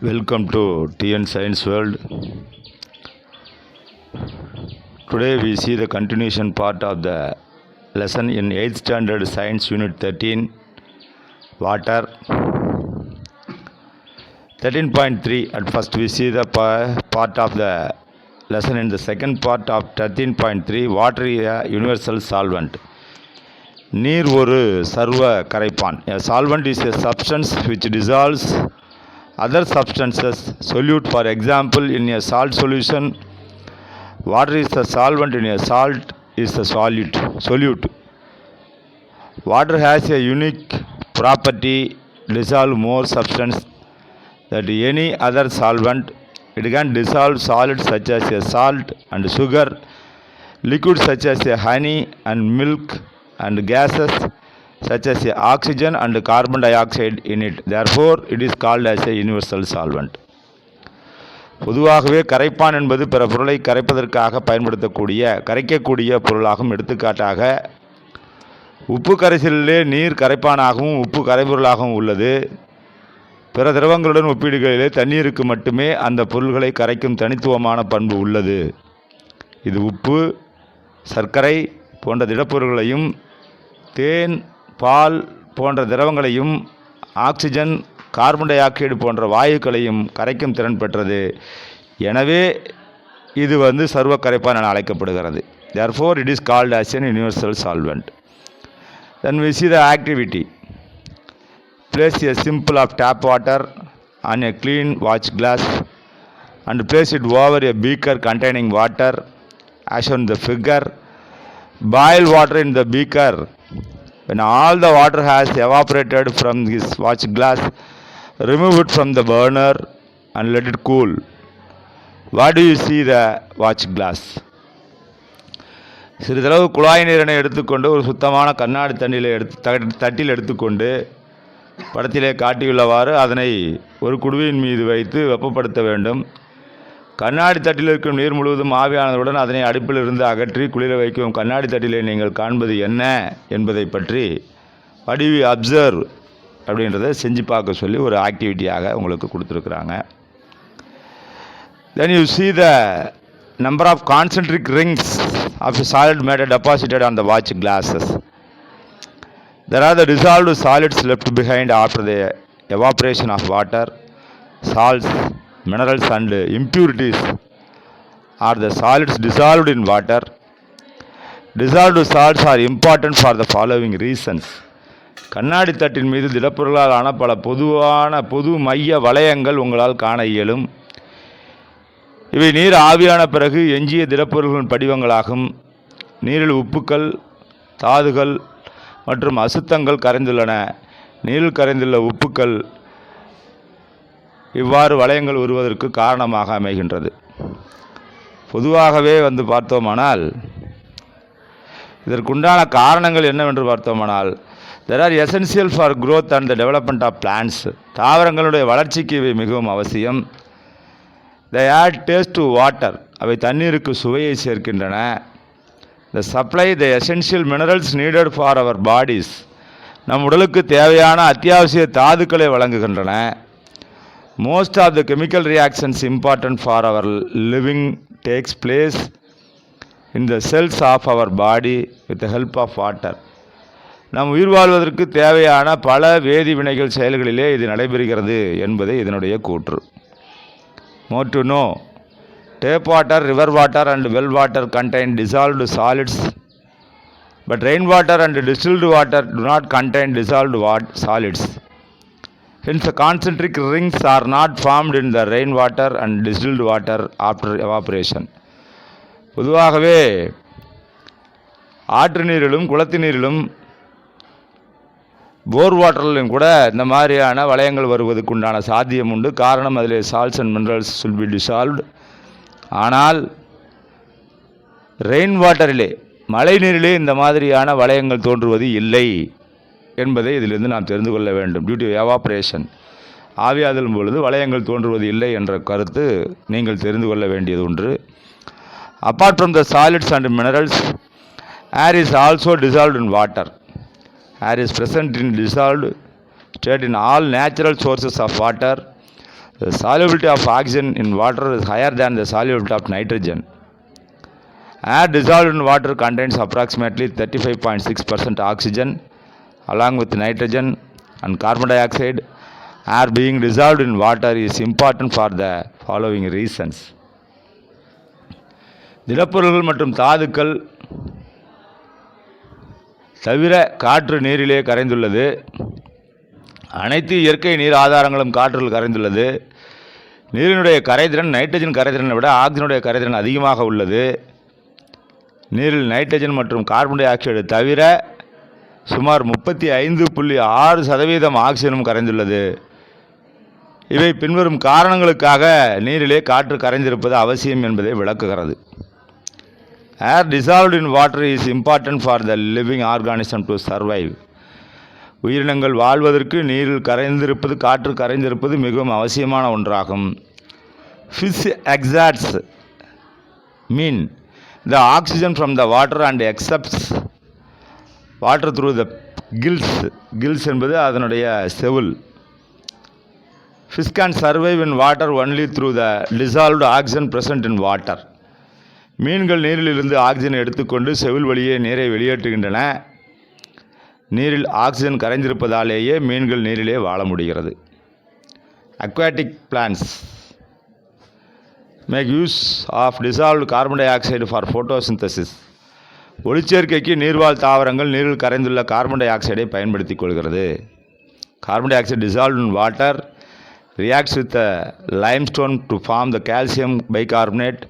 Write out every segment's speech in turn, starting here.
Welcome to TN Science World. Today we see the continuation part of the lesson in 8th standard Science Unit 13, Water. 13.3, at first we see the part of the lesson in the second part of 13.3, Water is a universal solvent. நீர் ஒரு சர்வ கரைப்பான். A solvent is a substance which dissolves other substances. Solute, for example, in a salt solution, water is the solvent in a salt is the solute. Water has a unique property, dissolve more substance than any other solvent. It can dissolve solids such as a salt and sugar, liquids such as a honey and milk, and gases such as oxygen and carbon dioxide in it. Therefore, it is called as a universal solvent. பொதுவாகவே கரைப்பான் என்பது பிற பொருளை கரைப்பதற்காக கரைக்கக்கூடிய பொருளாகும். எடுத்துக்காட்டாக உப்பு கரைசலிலே நீர் கரைப்பானாகவும் உப்பு கரைபொருளாகவும் உள்ளது. பிற திரவங்களுடன் ஒப்பிடுகையிலே தண்ணீருக்கு மட்டுமே அந்த பொருள்களை கரைக்கும் தனித்துவமான பண்பு உள்ளது. இது உப்பு, சர்க்கரை போன்ற திடப்பொருள்களையும் தேன், பால் போன்ற திரவங்களையும் ஆக்சிஜன், கார்பன் டை ஆக்சைடு போன்ற வாயுக்களையும் கரைக்கும் திறன் பெற்றது. எனவே இது சர்வ கரைப்பான் என அழைக்கப்படுகிறது. Therefore, it is called as an universal solvent. Then we see the activity. Place a sample of tap water on a clean watch glass and place it over a beaker containing water as shown in the figure. Boil water in the beaker. When all the water has evaporated from this watch glass, remove it from the burner and let it cool. What do you see the watch glass? சிறிதளவு குழாய் நீரினை எடுத்துக்கொண்டு ஒரு சுத்தமான கண்ணாடி தட்டில் எடுத்துக்கொண்டு படத்திலே காட்டியுள்ளவாறு அதனை ஒரு குடுவையின் மீது வைத்து வெப்பப்படுத்த வேண்டும். கண்ணாடி தட்டில் இருக்கும் நீர் முழுவதும் ஆவியானதுடன் அதனை அடுப்பில் இருந்து அகற்றி குளிர வைக்கும். கண்ணாடி தட்டிலே நீங்கள் காண்பது என்ன என்பதை பற்றி what do you observe அப்படின்றத செஞ்சு பார்க்க சொல்லி ஒரு ஆக்டிவிட்டியாக உங்களுக்கு கொடுத்துருக்குறாங்க. Then you see the number of concentric rings of a solid matter deposited on the watch glasses. There are the dissolved solids left behind after the evaporation of water. Salts, minerals and impurities are the solids dissolved in water. Dissolved salts are important for the following reasons. கண்ணாடி தட்டின் மீது திடப்பொருளாலான பல பொது மைய வளையங்கள் உங்களால் காண இயலும். இவை நீர் ஆவியான பிறகு எஞ்சிய திடப்பொருள்களின் படிவங்களாகும். நீரில் உப்புக்கள், தாதுகள் மற்றும் அசுத்தங்கள் கரைந்துள்ளன. நீரில் கரைந்துள்ள உப்புக்கள் இவ்வாறு வளையங்கள் உருவதற்கு காரணமாக அமைகின்றது. பொதுவாகவே பார்த்தோமானால் இதற்குண்டான காரணங்கள் என்னவென்று பார்த்தோமானால், there are essential for growth and the development of plants. தாவரங்களுடைய வளர்ச்சிக்கு இவை மிகவும் அவசியம். they add taste to water. அவை தண்ணீருக்கு சுவையை சேர்க்கின்றன. they supply the essential minerals needed for our bodies. நம் உடலுக்கு தேவையான அத்தியாவசிய தாதுக்களை வழங்குகின்றன. Most of the chemical reactions important for our living takes place in the cells of our body with the help of water. நாம் உயிர் வாழ்வதற்கு தேவையான பல வேதி வினைகள் செயல்களிலே இது நடைபெறுகிறது என்பதே இதனுடைய கூற்று. More to know, tap water, river water and well water contain dissolved solids, but rainwater and distilled water do not contain dissolved solids. Hence, the concentric rings are not formed in the rainwater and distilled water after evaporation. பொதுவாகவே ஆற்று நீரிலும் குளத்து நீரிலும் போர் வாட்டரிலும் கூட இந்த மாதிரியான வளையங்கள் வருவதற்கு உண்டான சாத்தியம் உண்டு. காரணம், அதிலே salts and minerals will be dissolved. ஆனால் ரெயின் வாட்டரிலே, மழை நீரிலே இந்த மாதிரியான வளையங்கள் தோன்றுவது இல்லை என்பதை இதிலிருந்து நாம் தெரிந்து கொள்ள வேண்டும். டியூ டு எவாப்ரேஷன், ஆவியாதல் பொழுது வளையங்கள் தோன்றுவது இல்லை என்ற கருத்து நீங்கள் தெரிந்து கொள்ள வேண்டியது ஒன்று. Apart from the solids and minerals, air is also dissolved in water. Air is present in dissolved state in all natural sources of water. The solubility of oxygen in water is higher than the solubility of nitrogen. Air dissolved in water contains approximately 35.6% oxygen along with nitrogen and carbon dioxide. Air being dissolved in water is important for the following reasons. திடப்பொருள்கள் மற்றும் தாதுக்கள் தவிர காற்று நீரிலே கரைந்துள்ளது. அனைத்து இயற்கை நீர் ஆதாரங்களும் காற்றில் கரைந்துள்ளது. நீரினுடைய கரைதிறன் நைட்ரஜன் கரைதிறனை விட ஆக்சிஜனுடைய கரைதிறன் அதிகமாக உள்ளது. நீரில் நைட்ரஜன் மற்றும் கார்பன் டை ஆக்சைடு தவிர சுமார் 35.6% ஆக்சிஜனும் கரைந்துள்ளது. இவை பின்வரும் காரணங்களுக்காக நீரிலே காற்று கரைந்திருப்பது அவசியம் என்பதை விளக்குகிறது. Air dissolved in water is important for the living organism to survive. உயிரினங்கள் வாழ்வதற்கு நீரில் கரைந்திருப்பது காற்று கரைந்திருப்பது மிகவும் அவசியமான ஒன்றாகும். Fish exhales mean the oxygen from the water and accepts water through the gills. Gills என்பது அதனுடைய செவுள். Fish can survive in water only through the dissolved oxygen present in water. மீன்கள் நீரிலிருந்து ஆக்சிஜனை எடுத்துக்கொண்டு செவில் வழியே நீரை வெளியேற்றுகின்றன. நீரில் ஆக்சிஜன் கரைந்திருப்பதாலேயே மீன்கள் நீரிலே வாழ முடிகிறது. Aquatic plants make use of dissolved carbon dioxide for photosynthesis. ஒளிச்சேர்க்கைக்கு நீர்வாழ் தாவரங்கள் நீரில் கரைந்துள்ள கார்பன் டை ஆக்சைடை பயன்படுத்திக் கொள்கிறது. Carbon dioxide dissolved in water reacts with the limestone to form the calcium bicarbonate.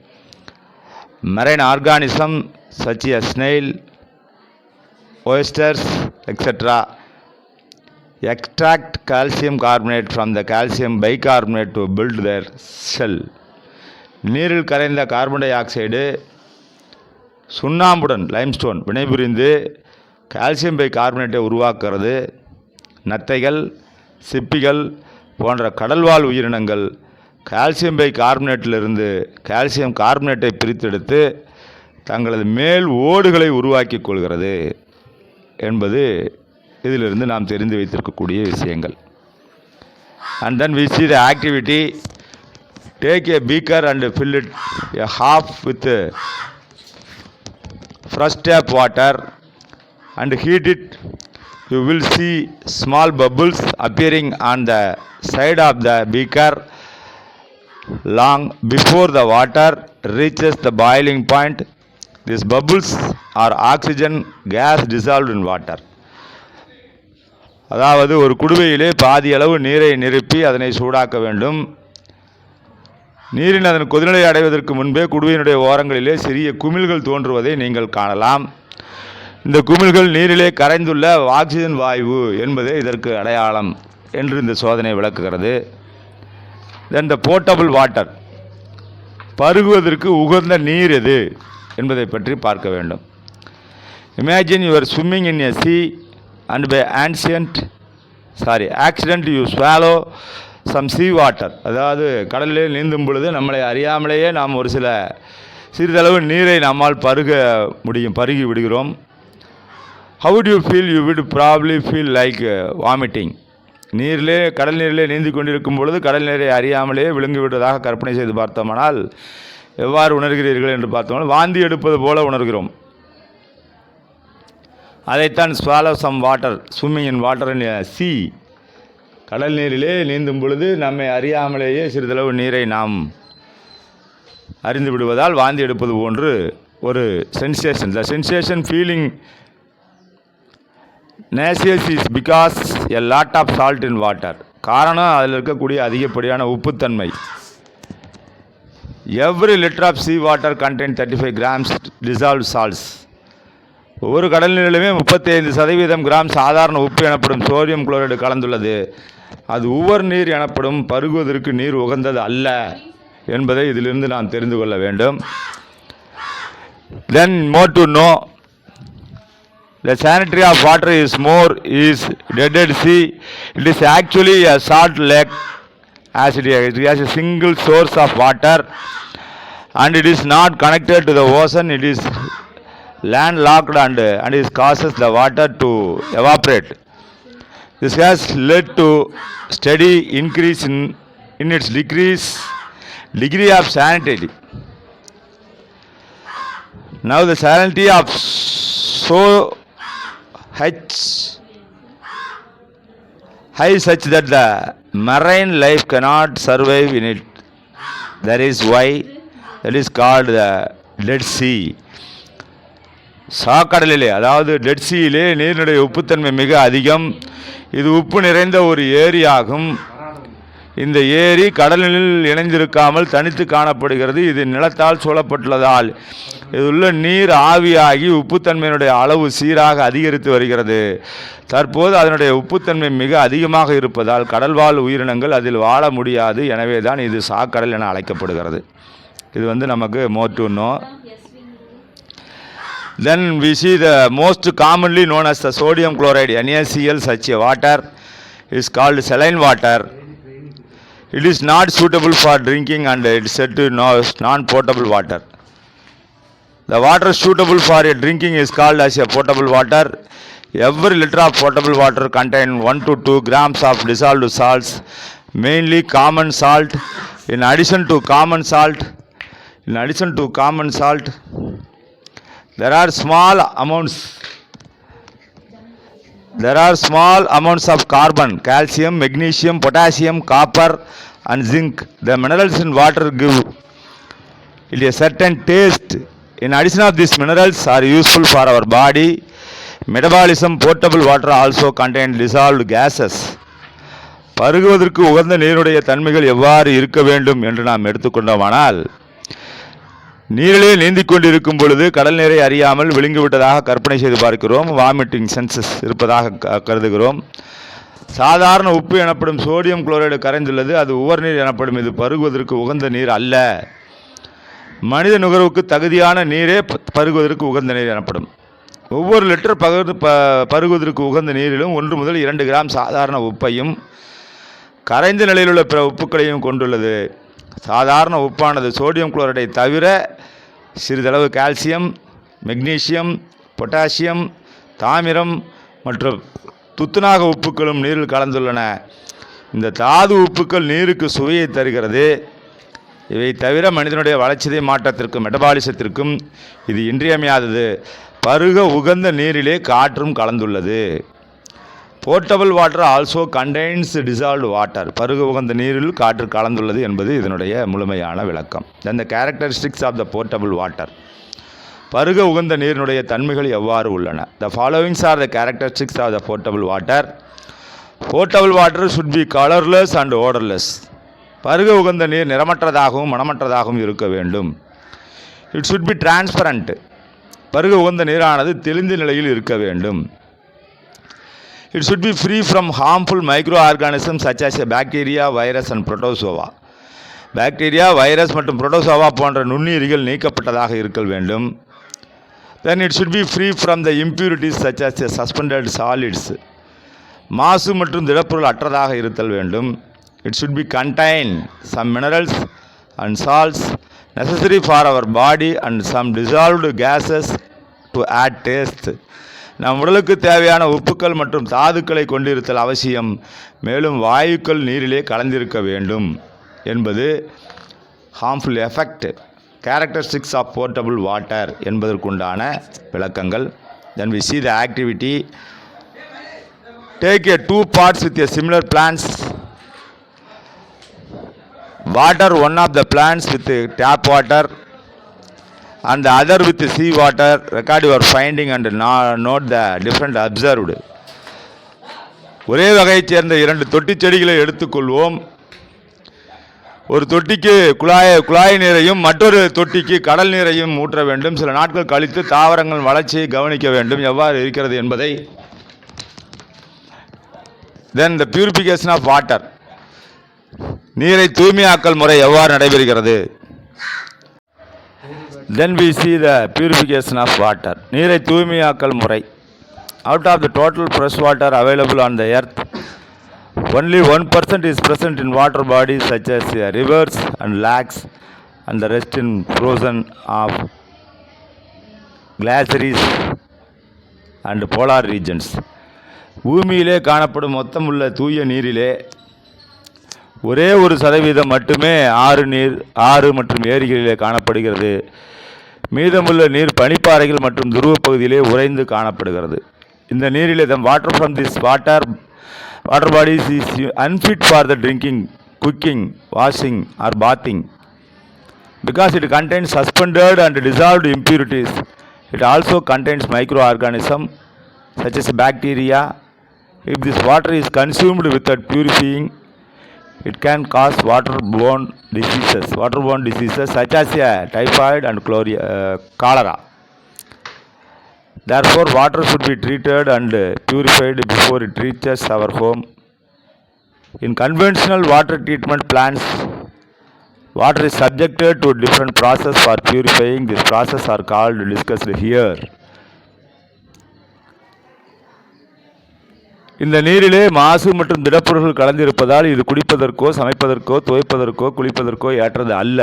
Marine organisms such as snail, oysters, etc. extract calcium carbonate from the calcium bicarbonate to build their shell. நீரில் கரைந்த carbon di oxide சுண்ணாம்புடன் limestone வினைபுரிந்து calcium பைகார்பனேட்டை உருவாக்குகிறது. நத்தைகள், சிப்பிகள் போன்ற கடல்வாழ் உயிரினங்கள் calcium பைகார்பனேட்டிலிருந்து calcium கார்பனேட்டை பிரித்தெடுத்து தங்களது மேல் ஓடுகளை உருவாக்கி கொள்கிறது என்பது இதிலிருந்து நாம் தெரிந்து வைத்திருக்கக்கூடிய விஷயங்கள். And then we see the activity. Take a beaker and fill it a half with fresh tap water and heat it. You will see small bubbles appearing on the side of the beaker long before the water reaches the boiling point. These bubbles are oxygen gas dissolved in water. அதாவது ஒரு குடுவையிலே பாதி அளவு நீரை நிரப்பி அதனை சூடாக்க வேண்டும். நீரின் அதன் கொதிநிலை அடைவதற்கு முன்பே குடுவையினுடைய ஓரங்களிலே சிறிய குமிழ்கள் தோன்றுவதை நீங்கள் காணலாம். இந்த குமிழ்கள் நீரிலே கரைந்துள்ள ஆக்சிஜன் வாயு என்பதே இதற்கு அடையாளம் என்று இந்த சோதனை விளக்குகிறது. தென் த போர்ட்டபிள் வாட்டர், பருகுவதற்கு உகந்த நீர் எது என்பதை பற்றி பார்க்க வேண்டும். Imagine your swimming in a sea and by accident you swallow some sea water. அதாவது கடலிலே நீந்தும் பொழுது நம்மளை அறியாமலேயே நாம் ஒரு சிறிதளவு நீரை நம்மால் பருகி விடுகிறோம். How would you feel? You would probably feel like vomiting. கடல் நீரிலே நீந்தி கொண்டிருக்கும் பொழுது கடல் நீரை அறியாமலே விழுங்கி விடுவதாக கற்பனை செய்து பார்த்தோமானால் எவ்வாறு உணர்கிறீர்கள் என்று பார்த்தோம்னால் வாந்தி எடுப்பது போல உணர்கிறோம். அதைத்தான் swallow some water, swimming in water in a sea. கடல் நீரிலே நீந்தும் பொழுது நம்மை அறியாமலேயே சிறிதளவு நீரை நாம் அறிந்து விடுவதால் வாந்தி எடுப்பது போன்று ஒரு sensation. The sensation feeling nauseous is because a lot of salt in water. காரணம் அதில் இருக்கக்கூடிய அதிகப்படியான உப்புத்தன்மை. Every liter of sea water contains 35 grams dissolved salts. ஒவ்வொரு கடல் நீரிலுமே 35% கிராம் சாதாரண உப்பு எனப்படும் சோடியம் குளோரைடு கலந்துள்ளது. அது உவர் நீர் எனப்படும் பருகுவதற்கு நீர் உகந்தது அல்ல என்பதை இதிலிருந்து நாம் தெரிந்து கொள்ள வேண்டும். Then more to know, the sanitary of water is dead sea. It is actually a salt lake as it has a single source of water and it is not connected to the ocean. It is landlocked and it causes the water to evaporate. This has led to steady increase in in its degree of salinity. Now the salinity of so high such that the marine life cannot survive in it. That is why that is called the Dead Sea. சாக்கடலிலே, அதாவது dead சீயிலே நீரினுடைய உப்புத்தன்மை மிக அதிகம். இது உப்பு நிறைந்த ஒரு ஏரியாகும். இந்த ஏரி கடலில் இணைந்திருக்காமல் தனித்து காணப்படுகிறது. இது நிலத்தால் சூழப்பட்டுள்ளதால் இதிலுள்ள நீர் ஆவியாகி உப்புத்தன்மையினுடைய அளவு சீராக அதிகரித்து வருகிறது. தற்போது அதனுடைய உப்புத்தன்மை மிக அதிகமாக இருப்பதால் கடல்வாழ் உயிரினங்கள் அதில் வாழ முடியாது. எனவே தான் இது சாக்கடல் என அழைக்கப்படுகிறது. இது நமக்கு more to know. Then we see the most commonly known as the sodium chloride NaCl. Such a water is called saline water. It is not suitable for drinking and it is said to non-potable water. The water suitable for a drinking is called as a potable water. Every liter of potable water contains 1 to 2 grams of dissolved salts, mainly common salt. In addition to common salt, there are small amounts of carbon, calcium, magnesium, potassium, copper and zinc. The minerals in water give it a certain taste. In addition of these minerals are useful for our body metabolism. Potable water also contains dissolved gases. பருகுவதற்கு உகந்த நீருடைய தன்மைகள் எவ்வாறு இருக்க வேண்டும் என்று நாம் எடுத்துக்கொண்டோமானால், நீரிலே நீந்திக் கொண்டிருக்கும் பொழுது கடல் நீரை அறியாமல் விழுங்கிவிட்டதாக கற்பனை செய்து பார்க்கிறோம். வாமிட்டிங் சென்சஸ் இருப்பதாக கருதுகிறோம். சாதாரண உப்பு எனப்படும் சோடியம் குளோரைடு கரைந்துள்ளது. அது உவர் நீர் எனப்படும். இது பருகுவதற்கு உகந்த நீர் அல்ல. மனித நுகர்வுக்கு தகுதியான நீரே பருகுவதற்கு உகந்த நீர் எனப்படும். ஒவ்வொரு லிட்டர் பருகுவதற்கு உகந்த நீரிலும் 1 முதல் 2 கிராம் சாதாரண உப்பையும் கரைந்த நிலையில் உள்ள பிற உப்புக்களையும் கொண்டுள்ளது. சாதாரண உப்பானது சோடியம் குளோரைடை தவிர சிறிதளவு கால்சியம், மெக்னீசியம், பொட்டாசியம், தாமிரம் மற்றும் துத்தநாக உப்புக்களும் நீரில் கலந்துள்ளன. இந்த தாது உப்புக்கள் நீருக்கு சுவையை தருகிறது. இவை தவிர மனிதனுடைய வளர்ச்சிதை மாற்றத்திற்கும் மெட்டபாலிசத்திற்கும் இது இன்றியமையாதது. பருக உகந்த நீரிலே காற்றும் கலந்துள்ளது. Portable water also contains dissolved water. பருக உகந்த நீரில் காற்று கலந்துள்ளது என்பது இதனுடைய முழுமையான விளக்கம். Then the characteristics of the portable water. பருக உகந்த நீரினுடைய தன்மைகள் எவ்வாறு உள்ளன? The followings are the characteristics of the portable water. Portable water should be colourless and odourless. பருக உகந்த நீர் நிறமற்றதாகவும் மணமற்றதாகவும் இருக்க வேண்டும். It should be transparent. பருக உகந்த நீரானது தெளிந்த நிலையில் இருக்க வேண்டும். It should be free from harmful microorganisms such as bacteria, virus and protozoa. Bacteria, virus மற்றும் புரோட்டோசோவா போன்ற நுண்ணுயிரிகள் நீக்கப்பட்டதாக இருக்க வேண்டும். Then it should be free from the impurities such as suspended solids. மாசு மற்றும் திடப்பொருள் அற்றதாக இருத்தல் வேண்டும். It should be contain some minerals and salts necessary for our body and some dissolved gases to add taste. நம் உடலுக்கு தேவையான உப்புக்கள் மற்றும் தாதுக்களை கொண்டிருத்தல் அவசியம். மேலும் வாயுக்கள் நீரிலே கலந்திருக்க வேண்டும் என்பது harmful effect. Characteristics of portable water என்பதற்குண்டான விளக்கங்கள். Then we see the activity. Take a 2 parts with a similar plants. Water one of the plants with tap water and the other with sea water. Record your finding and note the different observed. ஒரே வகையைச் சேர்ந்த 2 தொட்டி செடிகளை எடுத்துக்கொள்வோம். ஒரு தொட்டிக்கு குழாய் நீரையும் மற்றொரு தொட்டிக்கு கடல் நீரையும் ஊற்ற வேண்டும். சில நாட்கள் கழித்து தாவரங்கள் வளர்ச்சியை கவனிக்க வேண்டும் எவ்வாறு இருக்கிறது என்பதை. Then the purification of water. நீரை தூய்மையாக்கல் முறை எவ்வாறு நடைபெறுகிறது? Then we see the purification of water. நீரை தூய்மையாக்கல் முறை. Out of the total fresh water available on the earth, only 1% is present in water bodies such as rivers and lakes, and the rest in frozen of glaciers and polar regions. பூமியிலே காணப்படும் மொத்தமுள்ள தூய நீரிலே ஒரே 1% மட்டுமே ஆறு மற்றும் ஏரிகளிலே காணப்படுகிறது. மீதமுள்ள நீர் பனிப்பாறைகள் மற்றும் துருவ பகுதியிலே உறைந்து காணப்படுகிறது. இந்த நீரிலே the water from this water bodies is unfit for the drinking, cooking, washing or bathing because it contains suspended and dissolved impurities. It also contains microorganisms such as bacteria. If this water is consumed without purifying, it can cause waterborne diseases such as typhoid and cholera. Therefore, water should be treated and purified before it reaches our home. In conventional water treatment plants, water is subjected to different process for purifying. This process are called discussed here. இந்த நீரிலே மாசு மற்றும் திடப்பொருட்கள் கலந்திருப்பதால் இது குடிப்பதற்கோ சமைப்பதற்கோ துவைப்பதற்கோ குளிப்பதற்கோ ஏற்றது அல்ல.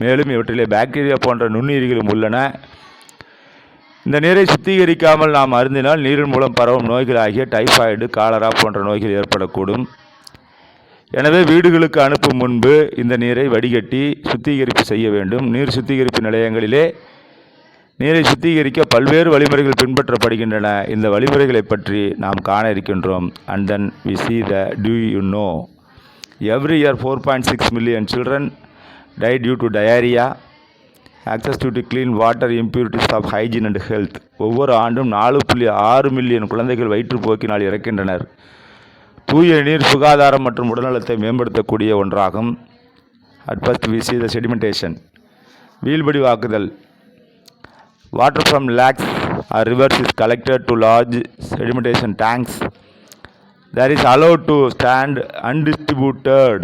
மேலும் இவற்றிலே bacteria போன்ற நுண்ணுயிரிகளும் உள்ளன. இந்த நீரை சுத்திகரிக்காமல் நாம் அருந்தினால் நீரின் மூலம் பரவும் நோய்களாகிய டைபாய்டு, காலரா போன்ற நோய்கள் ஏற்படக்கூடும். எனவே வீடுகளுக்கு அனுப்பும் முன்பு இந்த நீரை வடிகட்டி சுத்திகரிப்பு செய்ய வேண்டும். நீர் சுத்திகரிப்பு நிலையங்களிலே நீரை சுத்திகரிக்க பல்வேறு வழிமுறைகள் பின்பற்றப்படுகின்றன. இந்த வழிமுறைகளை பற்றி நாம் காண இருக்கின்றோம். And then we see the do you know every year 4.6 million children die due to diarrhea, access to clean water, impurities of hygiene and health. ஒவ்வொரு ஆண்டும் 4.6 மில்லியன் குழந்தைகள் வயிற்றுப்போக்கினால் இறக்கின்றனர். தூய நீர் சுகாதாரம் மற்றும் உடல்நலத்தை மேம்படுத்தக்கூடிய ஒன்றாகும். At first we see the sedimentation. வீழ்படிவாக்குதல். Water from lakes or rivers is collected to large sedimentation tanks. That is allowed to stand undistributed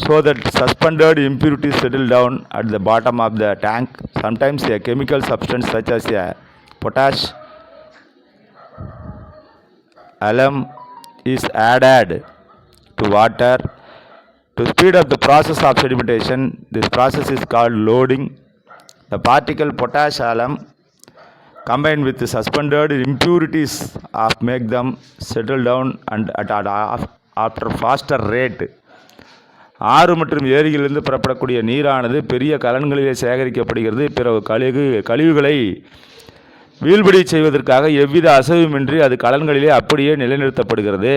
so that suspended impurities settle down at the bottom of the tank. Sometimes a chemical substance such as a potash alum is added to water to speed up the process of sedimentation. This process is called loading. The particle potash alum combined with the suspended impurities make them settle down and after faster rate. ஆறு மற்றும் ஏரியிலிருந்து புறப்படக்கூடிய நீரானது பெரிய கலன்களிலே சேகரிக்கப்படுகிறது. பிறகு கழிவுகளை வீழ்படி செய்வதற்காக எவ்வித அசைவுமின்றி அது கலன்களிலே அப்படியே நிலைநிறுத்தப்படுகிறது.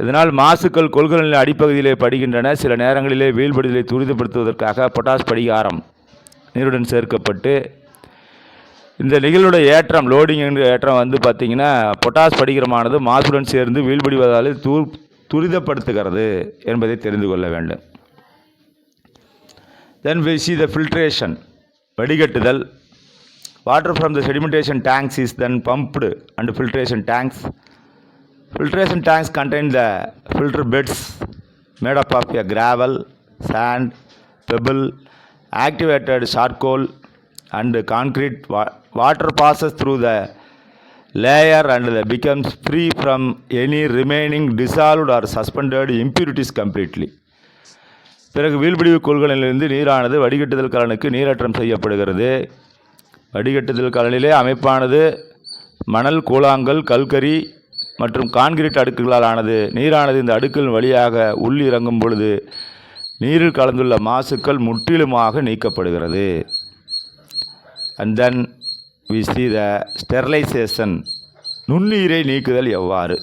இதனால் மாசுக்கள் கொள்கலனின் அடிப்பகுதியிலே படுகின்றன. சில நேரங்களிலே வீழ்படிதலை துரிதப்படுத்துவதற்காக பொட்டாஸ் படிகாரம் நீருடன் சேர்க்கப்பட்டு இந்த நிகழ்வுடைய ஏற்றம் லோடிங் என்ற ஏற்றம் பார்த்திங்கன்னா பொட்டாஸ் படிகரமானது மாசுடன் சேர்ந்து வீழ்படிவதால் துரிதப்படுத்துகிறது என்பதை தெரிந்து கொள்ள வேண்டும். Then we see the filtration, வடிகட்டுதல். Water from the sedimentation tanks is then pumped and filtration tanks. Filtration tanks contain the filter beds made up of a gravel, sand, pebble, activated charcoal and concrete. Water passes through the layer and becomes free from any remaining dissolved or suspended impurities completely. பிறகு வீழ்படிவு கொள்கலனிலிருந்து நீரானது வடிகட்டுதல் கலனுக்கு நீரேற்றம் செய்யப்படுகிறது. வடிகட்டுதல் கலனிலே அமைப்பானது மணல், கூழாங்கல், Calgary மற்றும் concrete அடுக்குகளால் ஆனது. நீரானது இந்த அடுக்குகள் வழியாக உள் இறங்கும் பொழுது நீரில் கலந்துள்ள மாசுக்கள் முற்றிலுமாக நீக்கப்படுகிறது. And then we see the sterilization, நுண்ணுயிரை நீக்குதல் எவ்வாறு.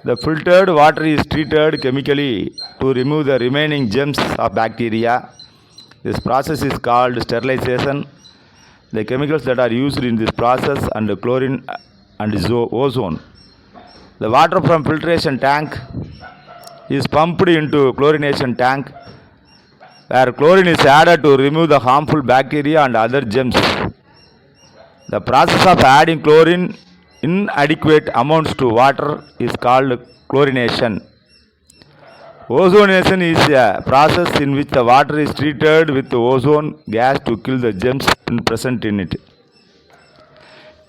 The filtered water is treated chemically to remove the remaining germs of bacteria. This process is called sterilization. The chemicals that are used in this process and chlorine and ozone. The water from filtration tank is pumped into chlorination tank where chlorine is added to remove the harmful bacteria and other germs. The process of adding chlorine inadequate amounts to water is called chlorination. Ozonation is a process in which the water is treated with ozone gas to kill the germs present in it.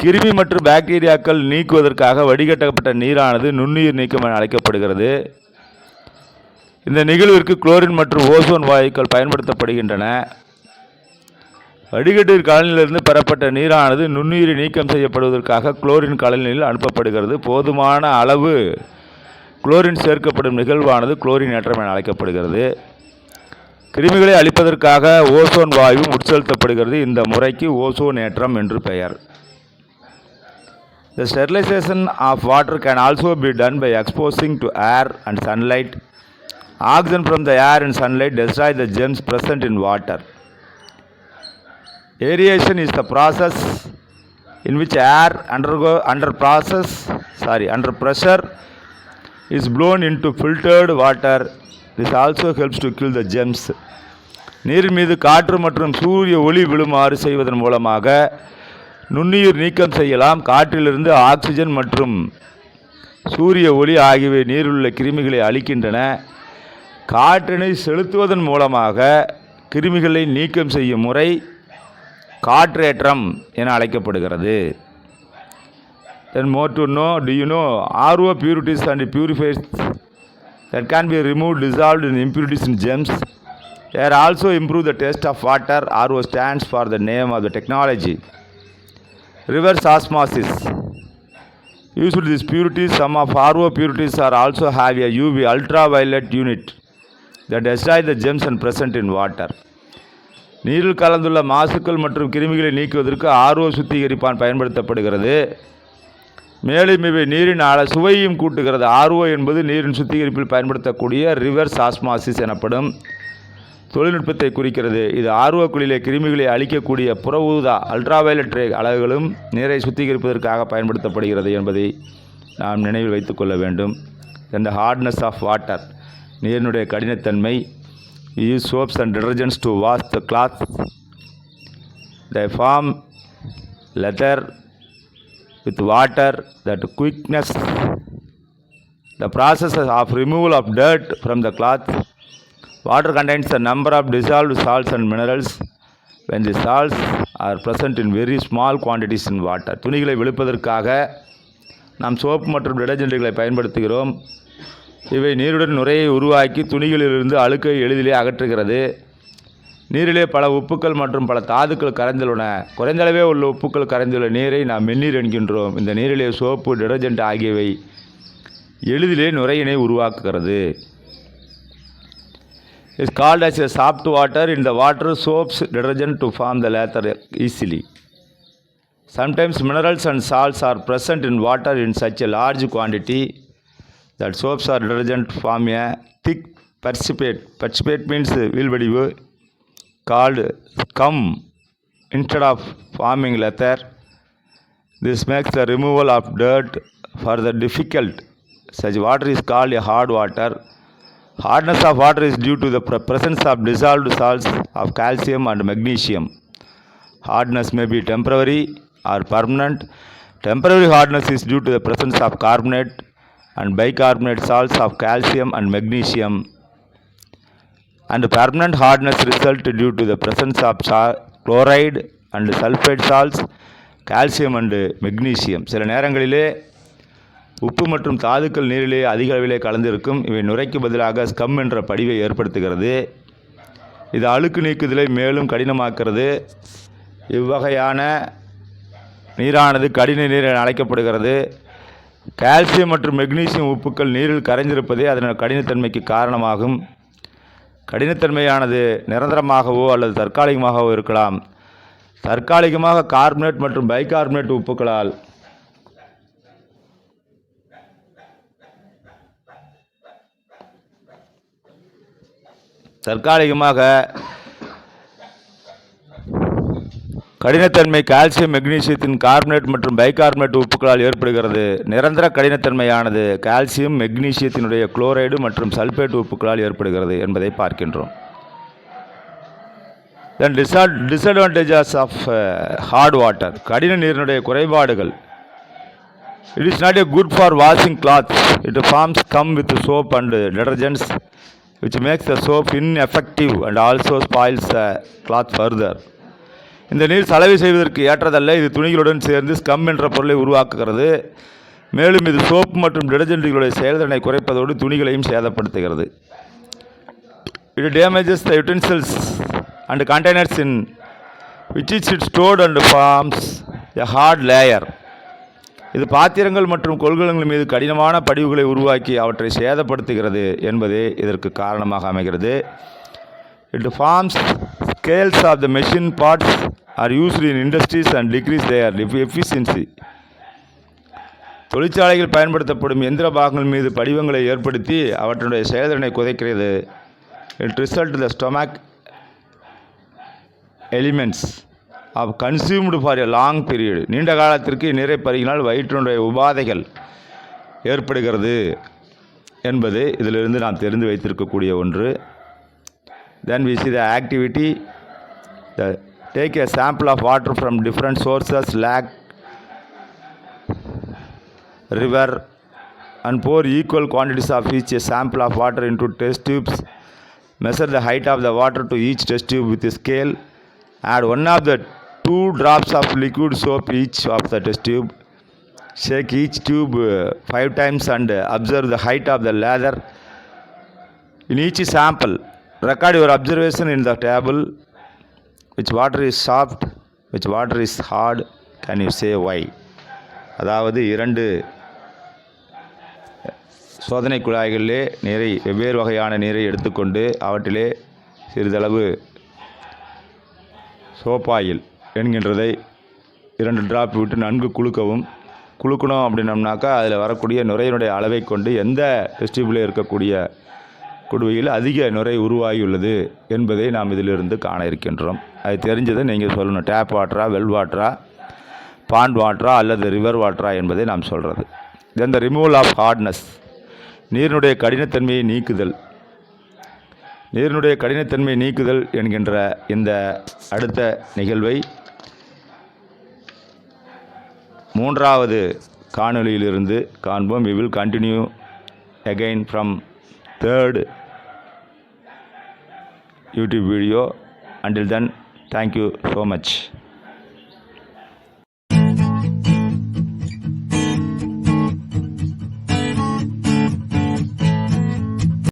கிருமி மற்றும் பாக்டீரியாக்கள் நீக்குவதற்காக வடிகட்டப்பட்ட நீரானது நுண்ணுயிர் நீக்கம் என அழைக்கப்படுகிறது. இந்த நிகழ்விற்கு குளோரின் மற்றும் ஓசோன் வாயுக்கள் பயன்படுத்தப்படுகின்றன. வடிகட்டு கலனிலிருந்து பெறப்பட்ட நீரானது நுண்ணுயிரி நீக்கம் செய்யப்படுவதற்காக குளோரின் கலனில் அனுப்பப்படுகிறது. போதுமான அளவு குளோரின் சேர்க்கப்படும் நிகழ்வானது குளோரினேற்றம் என அழைக்கப்படுகிறது. கிருமிகளை அழிப்பதற்காக ஓசோன் வாயு உட்செலுத்தப்படுகிறது. இந்த முறைக்கு ஓசோனேற்றம் என்று பெயர். The sterilization of water can also be done by exposing to air and sunlight. Oxygen from the air and sunlight destroy the germs present in water. Aeration is the process in which air under pressure is blown into filtered water. This also helps to kill the germs. நீரின் மீது காற்று மற்றும் சூரிய ஒளி விழுமாறு செய்வதன் மூலமாக நுண்ணுயிர் நீக்கம் செய்யலாம். காற்றிலிருந்து ஆக்சிஜன் மற்றும் சூரிய ஒளி ஆகியவை நீரிலுள்ள கிருமிகளை அழிக்கின்றன. காற்றினை செலுத்துவதன் மூலமாக கிருமிகளை நீக்கம் செய்யும் முறை காற்றேற்றம் என அழைக்கப்படுகிறது. Then more to know, do you know RO purities and purifiers that can be removed, dissolved in impurities in germs? They are also improve the taste of water. RO stands for the name of the technology. Reverse osmosis. Usually these purities, some of RO purities are also have a UV ultraviolet unit that destroy the germs and present in water. நீரில் கலந்துள்ள மாசுக்கள் மற்றும் கிருமிகளை நீக்குவதற்கு RO சுத்திகரிப்பான் பயன்படுத்தப்படுகிறது. மேலும் இவை நீரின் சுவையும் கூட்டுகிறது. RO என்பது நீரின் சுத்திகரிப்பில் பயன்படுத்தக்கூடிய ரிவர்ஸ் ஆஸ்மாசிஸ் எனப்படும் தொழில்நுட்பத்தை குறிக்கிறது. இது RO குழியிலே கிருமிகளை அழிக்கக்கூடிய புற ஊதா அல்ட்ராவயலட் ரே அலகுகளும் நீரை சுத்திகரிப்பதற்காக பயன்படுத்தப்படுகிறது என்பதை நாம் நினைவில் வைத்துக்கொள்ள வேண்டும். இந்த ஹார்ட்னஸ் ஆஃப் வாட்டர், நீரினுடைய கடினத்தன்மை. Use soaps and detergents to wash the cloth. They form leather with water that quickness the process of removal of dirt from the cloth. Water contains a number of dissolved salts and minerals. When the salts are present in very small quantities in water. துணிகளை வெளுப்பதற்காக நாம் soap மற்றும் டிடர்ஜென்ட்டுகளை பயன்படுத்துகிறோம். இவை நீருடன் நுரையை உருவாக்கி துணிகளிலிருந்து அழுக்கை எளிதிலே அகற்றுகிறது. நீரிலே பல உப்புக்கள் மற்றும் பல தாதுக்கள் கரைந்துள்ளன. குறைந்தளவே உள்ள உப்புக்கள் கரைந்துள்ள நீரை நாம் மென்னீர் என்கின்றோம். இந்த நீரிலே சோப்பு, டிடர்ஜென்ட் ஆகியவை எளிதிலே நுரையினை உருவாக்குகிறது. It's called as a soft water. In the water, soaps, detergent to form the latter easily. Sometimes minerals and salts are present in water in such a large quantity that soaps or detergent form a thick precipitate. Precipitate means வீழ்வடிவு, called scum instead of forming leather. This makes the removal of dirt further difficult. Such water is called a hard water. Hardness of water is due to the presence of dissolved salts of calcium and magnesium. Hardness may be temporary or permanent. Temporary hardness is due to the presence of carbonate and bicarbonate salts of calcium and magnesium. And permanent hardness results due to the presence of chloride and sulfate salts, calcium and magnesium. சில நேரங்களிலே உப்பு மற்றும் தாதுக்கள் நீரிலே அதிக அளவிலே கலந்திருக்கும். இவை நுரைக்கு பதிலாக ஸ்கம் என்ற படிவை ஏற்படுத்துகிறது. இது அழுக்கு நீக்குதலை மேலும் கடினமாக்கிறது. இவ்வகையான நீரானது கடின நீர் என அழைக்கப்படுகிறது. கால்சியம் மற்றும் மெக்னீசியம் உப்புக்கள் நீரில் கரைந்திருப்பதே அதன் கடினத்தன்மைக்கு காரணமாகும். கடினத்தன்மையானது நிரந்தரமாகவோ அல்லது தற்காலிகமாகவோ இருக்கலாம். தற்காலிகமாக கார்பனேட் மற்றும் பைகார்பனேட் உப்புக்களால் கடினத்தன்மை கால்சியம், மெக்னீசியத்தின் கார்பனேட் மற்றும் பைகார்பனேட் உப்புக்களால் ஏற்படுகிறது. நிரந்தர கடினத்தன்மையானது கால்சியம், மெக்னீசியத்தினுடைய குளோரைடு மற்றும் சல்பேட் உப்புக்களால் ஏற்படுகிறது என்பதை பார்க்கின்றோம். Then disadvantages of hard water. கடின நீரினுடைய குறைபாடுகள். It is not a good for washing clothes. It forms scum with soap and detergents, which makes the soap ineffective and also spoils the cloth further. இந்த நீர் சலவை செய்வதற்கு ஏற்றதல்ல. இது துணிகளுடன் சேர்ந்து scum என்ற பொருளை உருவாக்குகிறது. மேலும் இது சோப்பு மற்றும் டிடர்ஜென்ட்டுகளுடைய செயல்திறனை குறைப்பதோடு துணிகளையும் சேதப்படுத்துகிறது. It damages the utensils and containers in which it is stored and forms a hard layer. இது பாத்திரங்கள் மற்றும் கொள்கலன்கள் மீது கடினமான படிவுகளை உருவாக்கி அவற்றை சேதப்படுத்துகிறது என்பதே இதற்கு காரணமாக அமைகிறது. It forms scales of the machine parts are used in industries and decrease their efficiency. தொழிற்சாலையில் பயன்படுத்தப்படும் எந்திர பாகங்கள் மீது படிவங்களை ஏற்படுத்தி அவற்றுடைய செயல்திறனை குறைக்கிறது. It result the stomach elements of consumed for a long period. நீண்ட காலத்திற்கு நீரை பருகினால் வயிற்றினுடைய உபாதைகள் ஏற்படுகிறது என்பது இதிலிருந்து நாம் தெரிந்து வைத்திருக்கக்கூடிய ஒன்று. Then we see the activity. Take a sample of water from different sources, lake, river, and pour equal quantities of each sample of water into test tubes. Measure the height of the water to each test tube with a scale. Add one of the 2 drops of liquid soap each of the test tube. Shake each tube 5 times and observe the height of the lather in each sample. Record your observation in the table. Which water is soft, which water is hard, can you say why? அதாவது 2 சோதனை குழாய்களிலே நீரை வெவ்வேறு வகையான நீரை எடுத்துக்கொண்டு அவற்றிலே சிறிதளவு soap oil என்கின்றதை 2 drop விட்டு நன்கு குலுக்கணும் அப்படின்னம்னாக்கா அதில் வரக்கூடிய நுரையினுடைய அளவை கொண்டு எந்த டெஸ்டியூபில் இருக்கக்கூடிய குடுவையில் அதிக நுரை உருவாகியுள்ளது என்பதை நாம் இதிலிருந்து காண இருக்கின்றோம். அது தெரிஞ்சதை நீங்கள் சொல்லணும். டேப் வாட்டரா, வெல் வாட்டரா, பாண்ட் வாட்டரா அல்லது ரிவர் வாட்டரா என்பதை நாம் சொல்கிறது. தென் த ரிமூவல் ஆஃப் ஹார்ட்னஸ், நீரினுடைய கடினத்தன்மையை நீக்குதல். நீரினுடைய கடினத்தன்மையை நீக்குதல் என்கின்ற இந்த அடுத்த நிகழ்வை 3வது காணொளியிலிருந்து காண்போம். We will continue again from 3rd YouTube video. Until then, thank you so much.